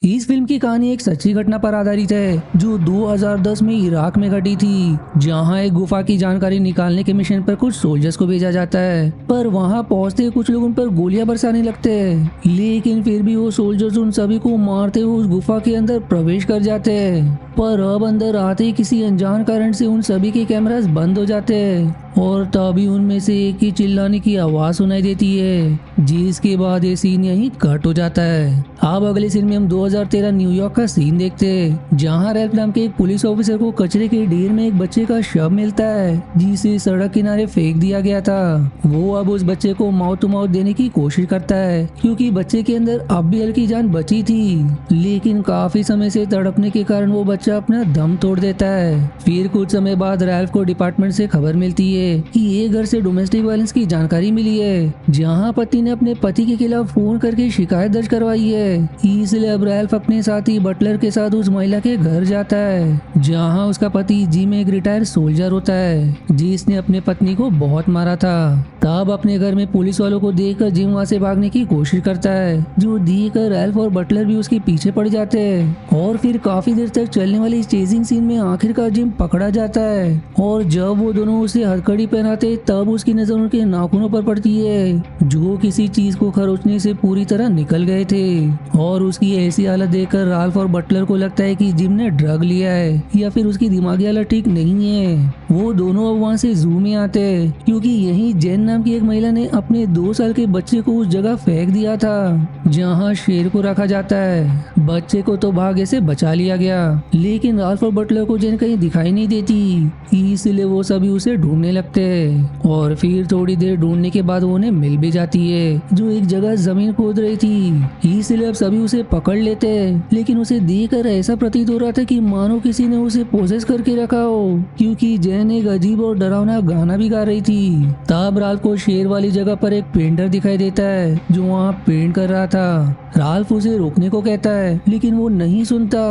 इस फिल्म की कहानी एक सच्ची घटना पर आधारित है जो 2010 में इराक में घटी थी, जहां एक गुफा की जानकारी निकालने के मिशन पर कुछ सोल्जर्स को भेजा जाता है। पर वहां पहुंचते ही कुछ लोग उन पर गोलियां बरसाने लगते हैं, लेकिन फिर भी वो सोल्जर्स उन सभी को मारते हुए उस गुफा के अंदर प्रवेश कर जाते हैं। पर अब अंदर आते ही किसी अनजान कारण से उन सभी के कैमरास बंद हो जाते हैं और तभी उनमें से एक की चिल्लाने की आवाज सुनाई देती है, जिसके बाद ये सीन यहीं कट हो जाता है। अब अगले सीन में हम 2013 न्यूयॉर्क का सीन देखते हैं, जहां रैल्फ नाम के एक पुलिस ऑफिसर को कचरे के ढेर में एक बच्चे का शव मिलता है, जिसे सड़क किनारे फेंक दिया गया था। वो अब उस बच्चे को माउथ टू माउथ देने की कोशिश करता है, क्योंकि बच्चे के अंदर अब भी हल्की जान बची थी, लेकिन काफी समय से तड़पने के कारण वो बच्चा अपना दम तोड़ देता है। फिर कुछ समय बाद रैल्फ को डिपार्टमेंट से खबर मिलती है कि एक घर से डोमेस्टिक वायलेंस की जानकारी मिली है, जहां पति ने अपने पति के खिलाफ फोन करके शिकायत दर्ज करवाई है। इसलिए अब रैल्फ अपने साथी बटलर के साथ उस महिला के घर जाता है, जहां उसका पति जिम एक रिटायर्ड सोल्जर होता है, जिसने अपने पत्नी को बहुत मारा था। तब अपने घर में पुलिस वालों को देखकर जिम वहां से भागने की कोशिश करता है, जो देखकर रैल्फ और बटलर भी उसके पीछे पड़ जाते हैं। और फिर काफी देर तक चलने वाली इस चेजिंग सीन में आखिरकार जिम पकड़ा जाता है, और जब वो दोनों उसे हथकड़ी पहनाते तब उसकी नजर उनके नाखूनों पर पड़ती है, जो किसी चीज को खरोचने से पूरी तरह निकल गए थे। और उसकी ऐसी हालत देखकर राल्फ और बटलर को लगता है कि जिम ने ड्रग लिया है या फिर उसकी दिमागी हालत ठीक नहीं है। वो दोनों अब वहाँ से जू में आते हैं, क्योंकि यही जेन नाम की एक महिला ने अपने 2 साल के बच्चे को उस जगह फेंक दिया था जहाँ शेर को रखा जाता है। बच्चे को तो भाग्य से बचा लिया गया, लेकिन राल्फ और बटलर को जेन कहीं दिखाई नहीं देती, इसलिए वो सभी उसे ढूंढने लगते हैं। और फिर थोड़ी देर ढूंढने के बाद वो उन्हें मिल भी जाती है, जो एक जगह जमीन खोद रही थी। इसलिए अब सभी उसे पकड़ लेते हैं, लेकिन उसे देखकर ऐसा प्रतीत हो रहा था कि मानो किसी ने उसे पोसेस करके रखा हो, क्योंकि जेन एक अजीब और डरावना गाना भी गा रही थी। तब राल्फ को शेर वाली जगह पर एक पेंटर दिखाई देता है, जो वहाँ पेंट कर रहा था। राल्फ उसे रोकने को कहता है, लेकिन वो नहीं सुनता।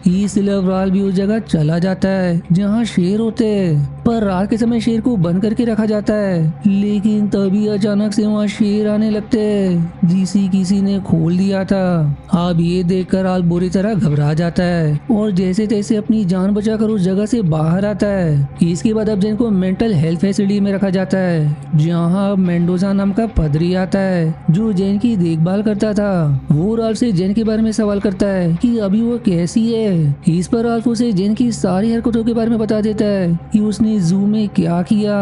इसलिए राल्फ भी उस जगह चला जाता है जहाँ शेर होते हैं। पर रात के समय शेर को बंद करके रखा जाता है, लेकिन तभी अचानक से वहाँ शेर आने लगते हैं, जिसे किसी ने खोल दिया था। अब ये देखकर राल्फ बुरी तरह घबरा जाता है और जैसे तैसे अपनी जान बचाकर उस जगह से बाहर आता है। इसके बाद अब जेन को मेंटल हेल्थ फैसिलिटी में रखा जाता है, जहाँ मेंडोजा नाम का पादरी आता है, जो जेन की देखभाल करता था। वो राल्फ से जेन के बारे में सवाल करता है कि अभी वो कैसी है। इस पर राल्फ उसे जेन की सारी हरकतों के बारे में बता देता है कि उसने जू में क्या किया।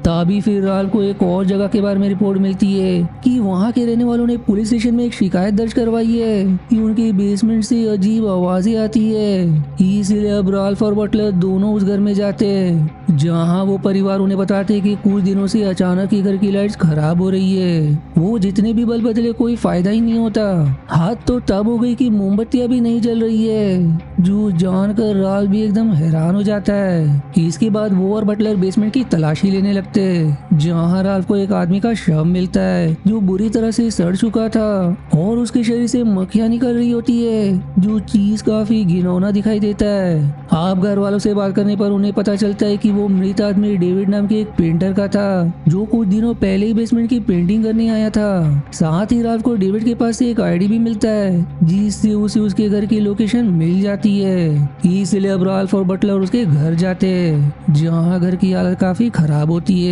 तभी फिर राल्फ को एक और जगह के बारे में रिपोर्ट मिलती है कि वहाँ के रहने वालों ने पुलिस स्टेशन में एक शिकायत दर्ज करवाई है कि उनके बेसमेंट से अजीब आवाजें आती है। इसलिए अब राल्फ और बटलर दोनों उस घर में जाते हैं, जहाँ वो परिवार उन्हें बताते हैं कि कुछ दिनों से अचानक ही घर की लाइट्स खराब हो रही है। वो जितने भी बल्ब बदले कोई फायदा ही नहीं होता। हाथ तो तब हो गई कि मोमबत्तियां भी नहीं जल रही है, जो जानकर राल्फ भी एकदम हैरान हो जाता है। इसके बाद वो और बटलर बेसमेंट की तलाशी लेने लगते हैं, जहाँ राल्फ को एक आदमी का शव मिलता है, जो बुरी तरह से सड़ चुका था और उसके शरीर से मक्खियां निकल रही होती है, जो चीज काफी घिनौना दिखाई देता है। आप घर वालों से बात करने पर उन्हें पता चलता है कि वो मृत आदमी डेविड नाम के एक पेंटर का था, जो कुछ दिनों पहले ही बेसमेंट की पेंटिंग करने आया था। साथ ही राल्फ को डेविड के पास से एक आईडी भी मिलता है, जिससे उसे उसके घर की लोकेशन मिल जाती है। इसलिए अब राल्फ और बटलर उसके घर जाते हैं, जहाँ घर की हालत काफी खराब होती है।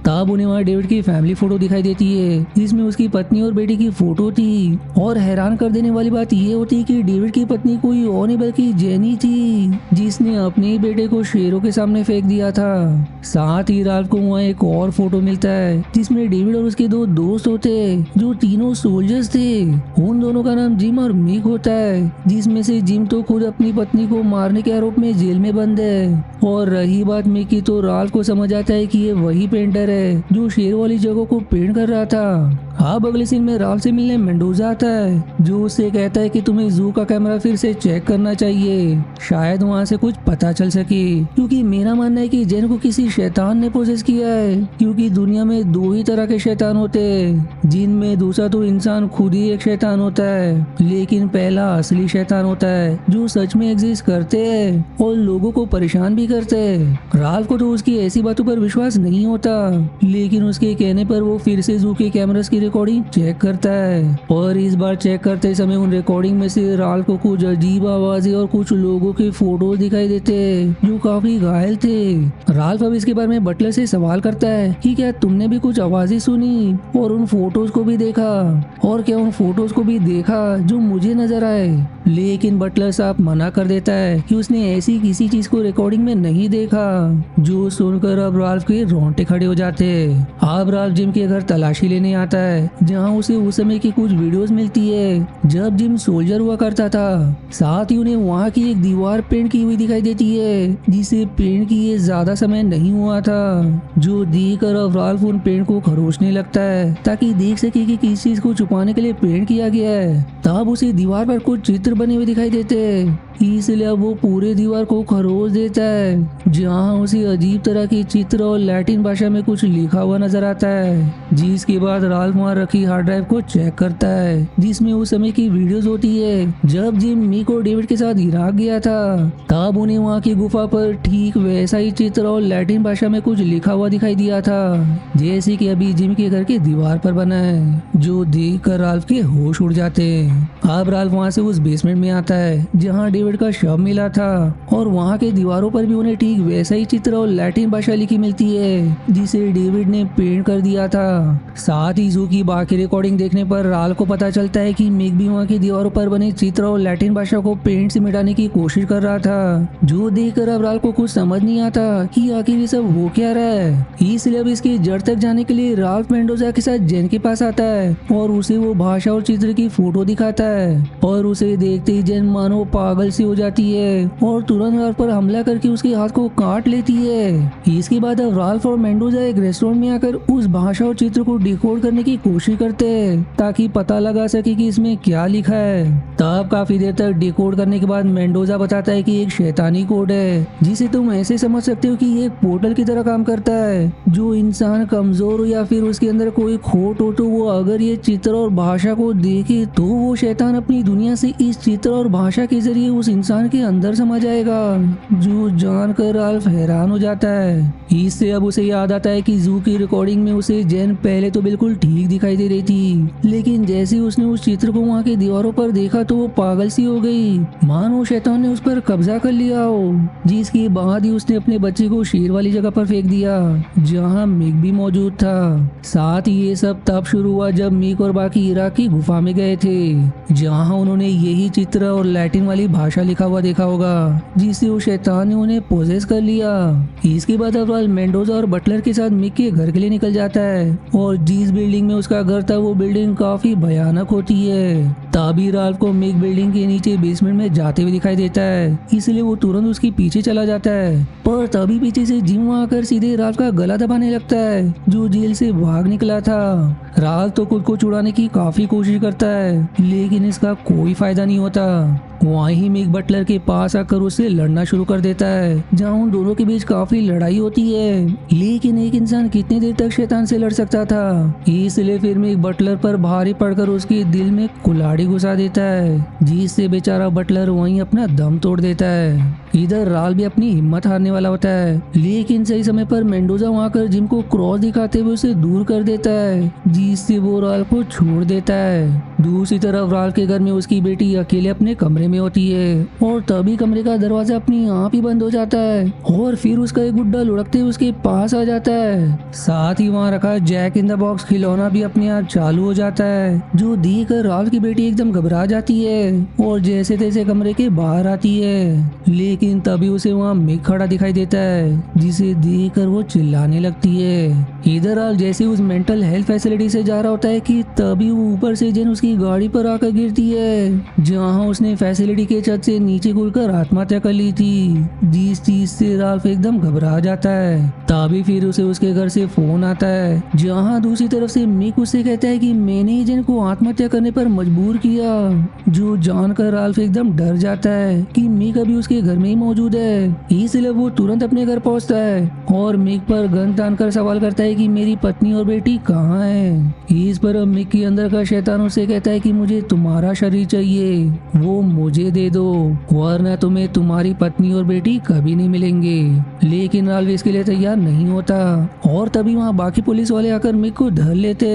तब उन्हें वहाँ डेविड की फैमिली फोटो दिखाई देती है, जिसमें उसकी पत्नी और बेटी की फोटो थी। और हैरान कर देने वाली बात ये होती है कि डेविड की पत्नी कोई और नहीं बल्कि जेनी थी, जिसने अपने बेटे को शेरों के सामने फेंक दिया था। साथ ही राल्फ को वहाँ एक और फोटो मिलता है, जिसमें डेविड और उसके 2 दोस्त होते हैं, जो तीनों सोल्जर्स थे। उन दोनों का नाम जिम और मिक होता है, जिसमें से जिम तो खुद अपनी पत्नी को मारने के आरोप में जेल में बंद है। और रही बात मिक की, तो राल्फ को समझ आता है कि ये वही पेंटर है जो शेर वाली जगह को पेंट कर रहा था। अब अगले सीन में राल्फ से मिलने मेंडोजा आता है, जो उससे कहता है कि तुम्हें जू का कैमरा फिर से चेक करना चाहिए, शायद वहाँ से कुछ पता चल सके। क्योंकि मेरा मानना है कि जेन को किसी शैतान ने पोसेस किया है, क्योंकि दुनिया में 2 ही तरह के शैतान होते हैं, जिनमें दूसरा तो इंसान खुद ही एक शैतान होता है, लेकिन पहला असली शैतान होता है, जो सच में एग्जिस्ट करते हैं और लोगों को परेशान भी करते हैं। राल्फ को तो उसकी ऐसी बातों पर विश्वास नहीं होता, लेकिन उसके कहने पर वो फिर से जू के कैमरास की रिकॉर्डिंग चेक करता है और इस बार चेक करते समय उन रिकॉर्डिंग में से राल्फ को कुछ अजीब आवाजें और कुछ लोगों के फोटोज दिखाई देते जो काफी घायल थे। राल्फ अब इसके बारे में बटलर से सवाल करता है कि क्या तुमने भी कुछ आवाजें सुनी और उन फोटोज को भी देखा, और क्या उन फोटोज को भी देखा जो मुझे नजर आए। लेकिन बटलर साहब मना कर देता है कि उसने ऐसी किसी चीज को रिकॉर्डिंग में नहीं देखा। जो सुनकर अब राल्फ के रोंगटे खड़े हो जाते हैं। अब राल्फ जिम के घर तलाशी लेने आता है जहां उसे उस समय की कुछ वीडियोस मिलती है जब जिम सोल्जर हुआ करता था। साथ ही उन्हें वहां की एक दीवार पेंट की हुई दिखाई देती है जिसे पेंट किए ज्यादा समय नहीं हुआ था। जो देखकर अब राल्फ उन पेंट को खरोचने लगता है ताकि देख सके कि किस चीज को छुपाने के लिए पेंट किया गया है। तब उसे दीवार पर कुछ चित्र बने हुए दिखाई देते हैं, इसलिए अब वो पूरे दीवार को खरोच देता है जहां उसे अजीब तरह के चित्र और लैटिन भाषा में कुछ लिखा हुआ नजर आता है। जिसके बाद राल्फ वहां रखी हार्ड ड्राइव को चेक करता है जिसमें उस समय की वीडियोस होती है जब जिम मिक और डेविड के साथ इराक गया था। तब उन्हें वहां की गुफा पर ठीक वैसा ही चित्र और लैटिन भाषा में कुछ लिखा हुआ दिखाई दिया था जैसे कि अभी जिम के घर की दीवार पर बना है, जो देख कर राल्फ के होश उड़ जाते हैं। अब राल्फ वहां से उस बेसमेंट में आता है जहां डेविड का शव मिला था और वहां के दीवारों पर भी उन्हें ठीक वैसा ही चित्र और लैटिन भाषा लिखी मिलती है जिसे डेविड ने पेंट कर दिया था। साथ ही जू की बाकी रिकॉर्डिंग देखने पर राल्फ को पता चलता है कि मिक भी वहां की दीवारों पर बने चित्र और लैटिन भाषा को पेंट से मिटाने की कोशिश कर रहा था। जो देखकर अब राल्फ को कुछ समझ नहीं आता कि आखिर ये सब हो क्या रहा है। इसलिए अब इसकी जड़ तक जाने के लिए राल्फ मेंडोजा के साथ जेन के पास आता है और उसे वो भाषा और चित्र की फोटो दिखाता है और उसे देखते ही जेन मानो पागल सी हो जाती है और तुरंत राल्फ पर हमला करके उसके हाथ को काट लेती है। इसके बाद अब राल्फ और मेंडोजा एक रेस्टोरेंट में आकर उस भाषा और चित्र को डिकोड करने की कोशिश करते हैं ताकि पता लगा सके कि इसमें क्या लिखा है। तब काफी देर तक डिकोड करने के बाद मेंडोजा बताता है कि एक शैतानी कोड है जिसे तुम ऐसे समझ सकते हो कि ये एक पोर्टल की तरह काम करता है। जो इंसान कमजोर हो या फिर उसके अंदर कोई खोट हो तो वो अगर ये चित्र और भाषा को देखे तो वो शैतान अपनी दुनिया से इस चित्र और भाषा के जरिए उस इंसान के अंदर समा जाएगा। जो जानकर राल्फ हैरान हो जाता है। इससे अब उसे याद आता है कि जू की रिकॉर्डिंग में उसे जेन पहले तो बिल्कुल ठीक दिखाई दे रही थी, लेकिन जैसे उसने उस चित्र को वहाँ की दीवारों पर देखा तो वो पागल सी हो गई, मानो शैतान ने उस पर कब्जा कर लिया हो। जिसके बाद ही उसने अपने बच्चे को शेर वाली जगह पर फेंक दिया जहाँ मिक भी मौजूद था। साथ ही ये सब तब शुरू हुआ जब मिक और बाकी इराक की गुफा में गए थे जहाँ उन्होंने यही चित्र और लैटिन वाली भाषा लिखा हुआ देखा होगा जिससे वो शैतान ने उन्हें पोजेस कर लिया। इसके बाद अब राल्फ मेंडोजा और बटलर के साथ मिक के घर के लिए निकल जाता है और जिस बिल्डिंग में उसका घर था वो बिल्डिंग काफी भयानक होती है। तभी राल्फ को मिक बिल्डिंग के नीचे बेसमेंट में जाते हुए दिखाई देता है, इसलिए वो तुरंत उसके पीछे चला जाता है। पर तभी पीछे से जिम आकर सीधे राल्फ का गला दबाने लगता है जो जेल से भाग निकला था। राल्फ तो खुद को छुड़ाने की काफी कोशिश करता है लेकिन इसका कोई फायदा नहीं होता। वहीं मिक बटलर के पास आकर उससे लड़ना शुरू कर देता है जहां उन दोनों के बीच काफी लड़ाई होती है, लेकिन एक इंसान कितनी देर तक शैतान से लड़ सकता था। इसलिए फिर मिक बटलर पर भारी पड़कर उसके दिल में कुल्हाड़ी घुसा देता है जिससे बेचारा बटलर वहीं अपना दम तोड़ देता है। इधर राल्फ भी अपनी हिम्मत हारने वाला होता है, लेकिन सही समय पर मेंडोजा वहां कर जिम को क्रॉस दिखाते हुए उसे दूर कर देता है जिससे वो राल्फ को छोड़ देता है। दूसरी तरफ राल्फ के घर में उसकी बेटी अकेले अपने कमरे में होती है और तभी कमरे का दरवाजा अपनी आप ही बंद हो जाता है और फिर उसका एक गुड्डा लुढ़कते हुए उसके पास आ जाता है। साथ ही वहाँ रखा जैक इन द बॉक्स खिलौना भी अपने आप चालू हो जाता है जो देखकर राल्फ की बेटी एकदम घबरा जाती है और जैसे तैसे कमरे के बाहर आती है, लेकिन तभी उसे वहाँ मिक खड़ा दिखाई देता है जिसे देखकर वो चिल्लाने लगती है। इधर राल्फ जैसे उस मेंटल हेल्थ फैसिलिटी से जा रहा होता है कि तभी वो ऊपर से जेन उसकी गाड़ी पर आकर गिरती है जहाँ उसने फैसिलिटी के छत से नीचे कूदकर आत्महत्या कर ली थी। जिस चीज से राल्फ एकदम घबरा जाता है। तभी फिर उसे उसके घर से फोन आता है जहाँ दूसरी तरफ से मिक उससे कहता है कि मैंने ही जेन को आत्महत्या करने पर मजबूर किया। जो जानकर राल्फ एकदम डर जाता है कि मिक अभी उसके घर में ही मौजूद है, इसलिए वो तुरंत अपने घर पहुंचता है और मिक पर गन तानकर सवाल करता है कि मेरी पत्नी और बेटी कहाँ है। इस पर मिक के अंदर का शैतान उसे कहता है कि मुझे तुम्हारा शरीर चाहिए, वो मुझे दे दो वरना तुम्हें तुम्हारी पत्नी और बेटी कभी नहीं मिलेंगे। लेकिन राल्फ इसके लिए तैयार नहीं नहीं होता और तभी वहाँ बाकी पुलिस वाले आकर मिक को धर लेते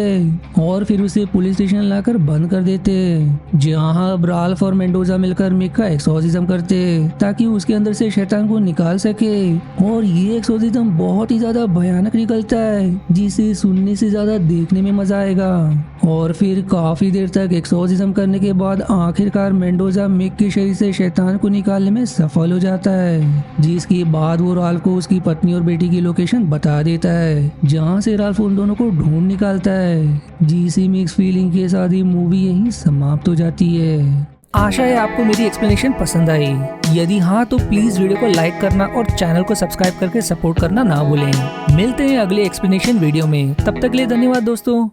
और फिर उसे पुलिस स्टेशन लाकर बंद कर देते, जहाँ अब राल्फ और मेंडोजा मिलकर मिक का एक्सोर्सिज्म करते ताकि उसके अंदर से शैतान को निकाल सके। और ये एक्सोर्सिज्म बहुत ही ज्यादा भयानक निकलता है जिसे सुनने से ज्यादा देखने में मजा आएगा। और फिर काफी देर तक एक्सोर्सिज्म करने के बाद आखिरकार मेंडोजा मिक के शरीर से शैतान को निकालने में सफल हो जाता है, जिसके बाद वो राल्फ को उसकी पत्नी और बेटी की लोकेशन बता देता है, जहाँ से राल्फ उन दोनों को ढूंढ निकालता है। जिसी मिक्स फीलिंग के साथ ही मूवी यहीं समाप्त हो जाती है। आशा है आपको मेरी एक्सप्लेनेशन पसंद आई। यदि हाँ तो प्लीज वीडियो को लाइक करना और चैनल को सब्सक्राइब करके सपोर्ट करना ना भूलें। मिलते हैं अगले एक्सप्लेनेशन वीडियो में, तब तक के लिए धन्यवाद दोस्तों।